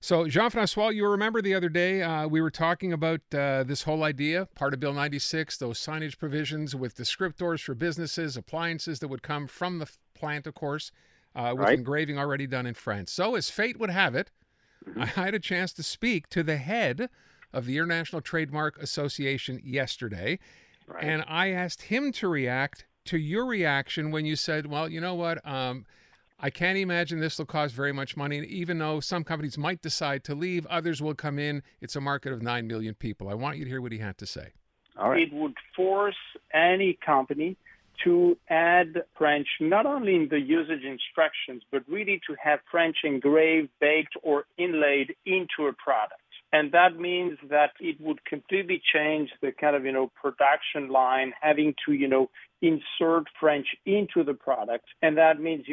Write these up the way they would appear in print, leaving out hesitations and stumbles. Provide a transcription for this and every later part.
So, Jean-Francois, you remember the other day we were talking about this whole idea, part of Bill 96, those signage provisions with descriptors for businesses, appliances that would come from the plant, of course, with right? engraving already done in France. So, as fate would have it, I Hmm. had a chance to speak to the head of the International Trademark Association yesterday, Right. and I asked him to react to your reaction when you said, well, you know what? I can't imagine this will cost very much money. And even though some companies might decide to leave, others will come in. It's a market of 9 million people. I want you to hear what he had to say. All right. It would force any company to add French not only in the usage instructions, but really to have French engraved, baked, or inlaid into a product. And that means that it would completely change the kind of, production line, having to, insert French into the product. And that means,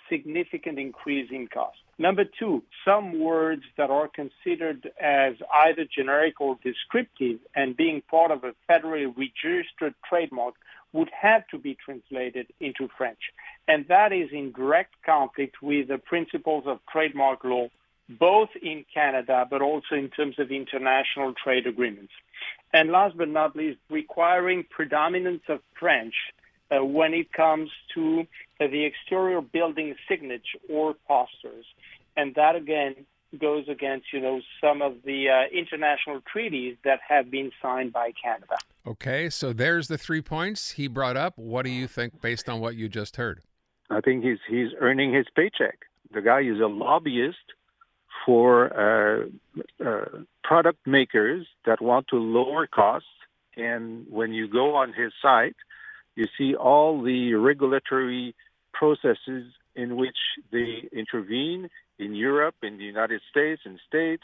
significant increase in cost. Number two, some words that are considered as either generic or descriptive and being part of a federally registered trademark would have to be translated into French. And that is in direct conflict with the principles of trademark law, both in Canada, but also in terms of international trade agreements. And last but not least, requiring predominance of French when it comes to the exterior building signage or posters. And that, again, goes against, some of the international treaties that have been signed by Canada. Okay, so there's the 3 points he brought up. What do you think based on what you just heard? I think he's earning his paycheck. The guy is a lobbyist for product makers that want to lower costs. And when you go on his site, you see all the regulatory processes in which they intervene in Europe, in the United States, and states,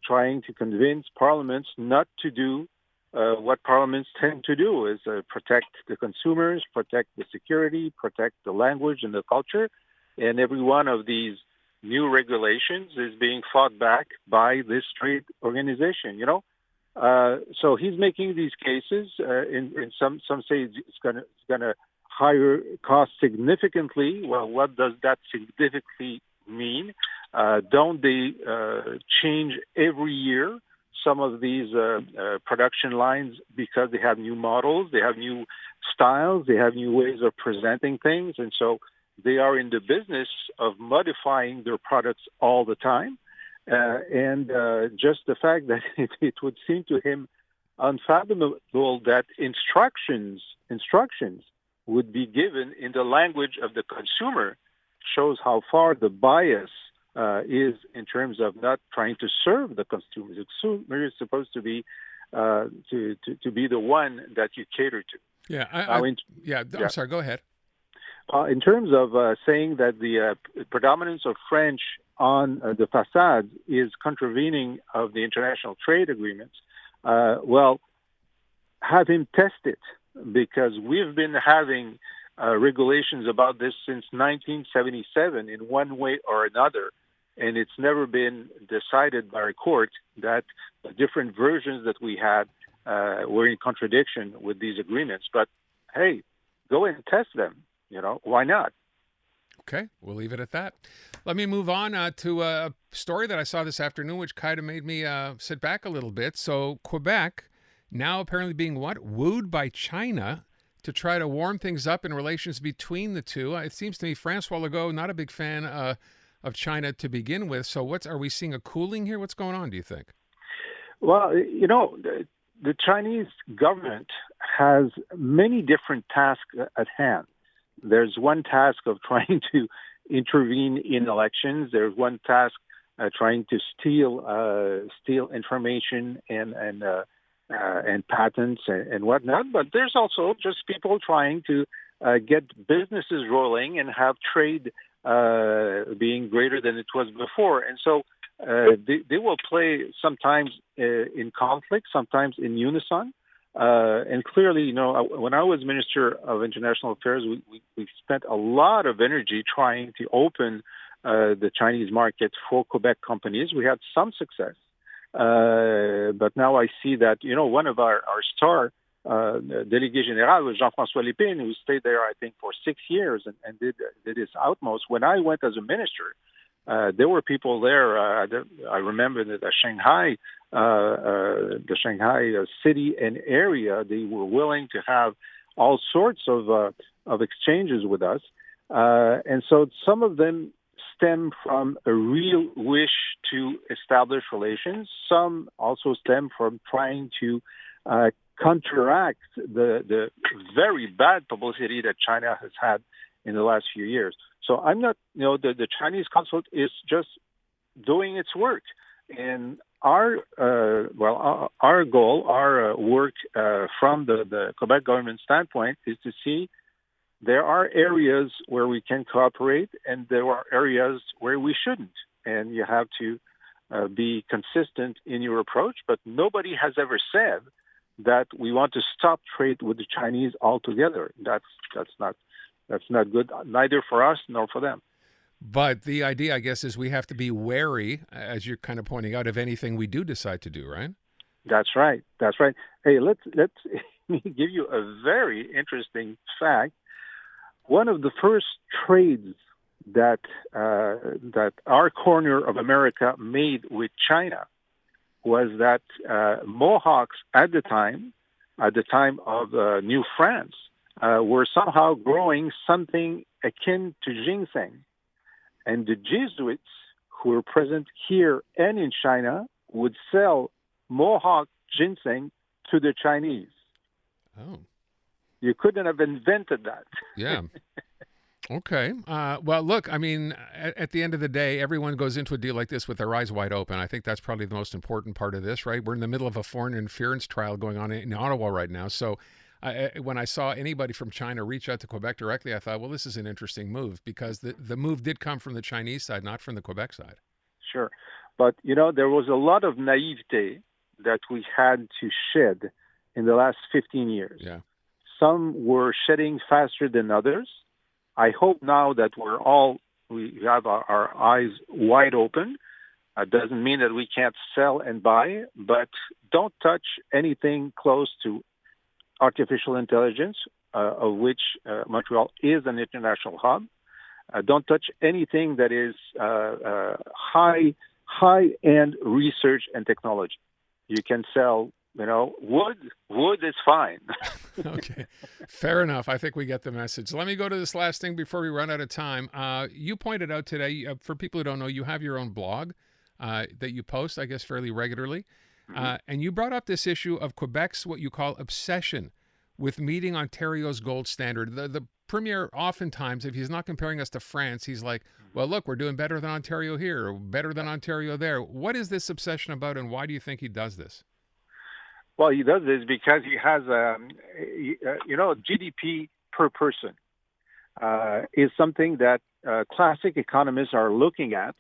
trying to convince parliaments not to do what parliaments tend to do, is protect the consumers, protect the security, protect the language and the culture. And every one of these new regulations is being fought back by this trade organization, So he's making these cases. In some say it's gonna higher cost significantly. Well, what does that significantly mean? Don't they change every year some of these production lines because they have new models, they have new styles, they have new ways of presenting things, and so they are in the business of modifying their products all the time. And just the fact that it would seem to him unfathomable that instructions would be given in the language of the consumer shows how far the bias is in terms of not trying to serve the consumer. The consumer is supposed to be to be the one that you cater to. Yeah, Yeah. I'm sorry, go ahead. In terms of saying that the predominance of French on the facade is contravening of the international trade agreements, well, have him test it, because we've been having regulations about this since 1977 in one way or another, and it's never been decided by a court that the different versions that we had were in contradiction with these agreements. But hey, go and test them. Why not? Okay, we'll leave it at that. Let me move on to a story that I saw this afternoon, which kind of made me sit back a little bit. So Quebec now apparently being wooed by China to try to warm things up in relations between the two. It seems to me Francois Legault, not a big fan of China to begin with. So are we seeing a cooling here? What's going on, do you think? Well, the Chinese government has many different tasks at hand. There's one task of trying to intervene in elections. There's one task trying to steal information and patents and whatnot. But there's also just people trying to get businesses rolling and have trade being greater than it was before. And so they will play sometimes in conflict, sometimes in unison. And clearly, when I was Minister of International Affairs, we spent a lot of energy trying to open the Chinese market for Quebec companies. We had some success. But now I see that, one of our star Délégué Général, Jean-Francois Lisee, who stayed there, I think, for 6 years and did his utmost. When I went as a minister, There were people there. I remember that the Shanghai city and area, they were willing to have all sorts of exchanges with us, and so some of them stem from a real wish to establish relations. Some also stem from trying to counteract the very bad publicity that China has had in the last few years. So I'm not, the Chinese consulate is just doing its work. And our goal, our work from the Quebec government standpoint is to see there are areas where we can cooperate and there are areas where we shouldn't. And you have to be consistent in your approach. But nobody has ever said that we want to stop trade with the Chinese altogether. That's not good, neither for us nor for them. But the idea, I guess, is we have to be wary, as you're kind of pointing out, of anything we do decide to do, right? That's right. That's right. Hey, let's give you a very interesting fact. One of the first trades that our corner of America made with China was that Mohawks at the time of New France, were somehow growing something akin to ginseng. And the Jesuits who were present here and in China would sell Mohawk ginseng to the Chinese. Oh. You couldn't have invented that. Yeah. Okay. Well, look, I mean, at the end of the day, everyone goes into a deal like this with their eyes wide open. I think that's probably the most important part of this, right? We're in the middle of a foreign interference trial going on in Ottawa right now. So when I saw anybody from China reach out to Quebec directly, I thought, well, this is an interesting move because the move did come from the Chinese side, not from the Quebec side. Sure. But, there was a lot of naivete that we had to shed in the last 15 years. Yeah. Some were shedding faster than others. I hope now that we have our eyes wide open. Doesn't mean that we can't sell and buy, but don't touch anything close to artificial intelligence, of which Montreal is an international hub. Don't touch anything that is high-end research and technology. You can sell, wood. Wood is fine. Okay, fair enough. I think we get the message. Let me go to this last thing before we run out of time. You pointed out today, for people who don't know, you have your own blog that you post, I guess, fairly regularly. And you brought up this issue of Quebec's what you call obsession with meeting Ontario's gold standard. The premier, oftentimes, if he's not comparing us to France, he's like, well, look, we're doing better than Ontario here, or better than Ontario there. What is this obsession about, and why do you think he does this? Well, he does this because he has, GDP per person is something that classic economists are looking at,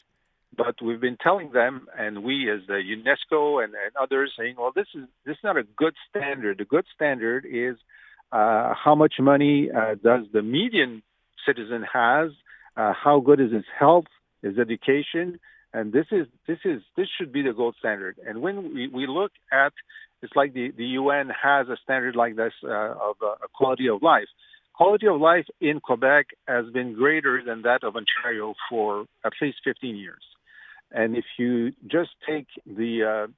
but we've been telling them, and we as the UNESCO and others saying, well, this is not a good standard. The good standard is how much money does the median citizen has, how good is his health, his education, and this should be the gold standard. And when we look at, it's like the UN has a standard like this of quality of life. Quality of life in Quebec has been greater than that of Ontario for at least 15 years. And if you just take the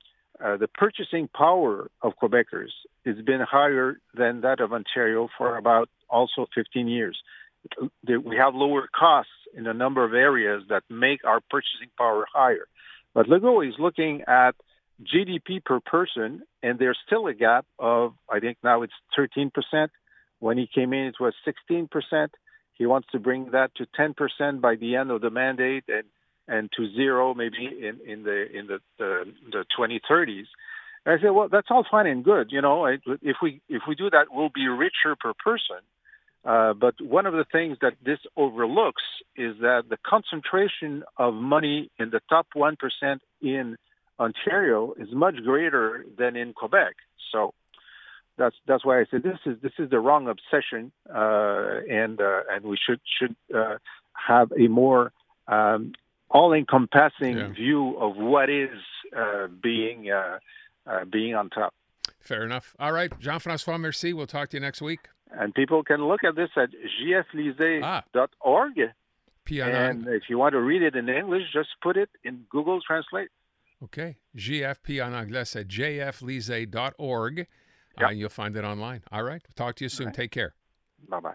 purchasing power of Quebecers, it's been higher than that of Ontario for about also 15 years. We have lower costs in a number of areas that make our purchasing power higher. But Legault is looking at GDP per person, and there's still a gap of, I think now it's 13%. When he came in, it was 16%. He wants to bring that to 10% by the end of the mandate, and to zero maybe in the 2030s. And I said, well, that's all fine and good. If we do that, we'll be richer per person. But one of the things that this overlooks is that the concentration of money in the top 1% in Ontario is much greater than in Quebec. So that's why I said this is the wrong obsession, and we should have a more all-encompassing view of what is being on top. Fair enough. All right, Jean-François, merci. We'll talk to you next week. And people can look at this at jflisee.org. Puis en And if you want to read it in English, just put it in Google Translate. Okay. JFP en anglais, c'est jflisee.org. Yeah. You'll find it online. All right. Talk to you soon. Right. Take care. Bye-bye.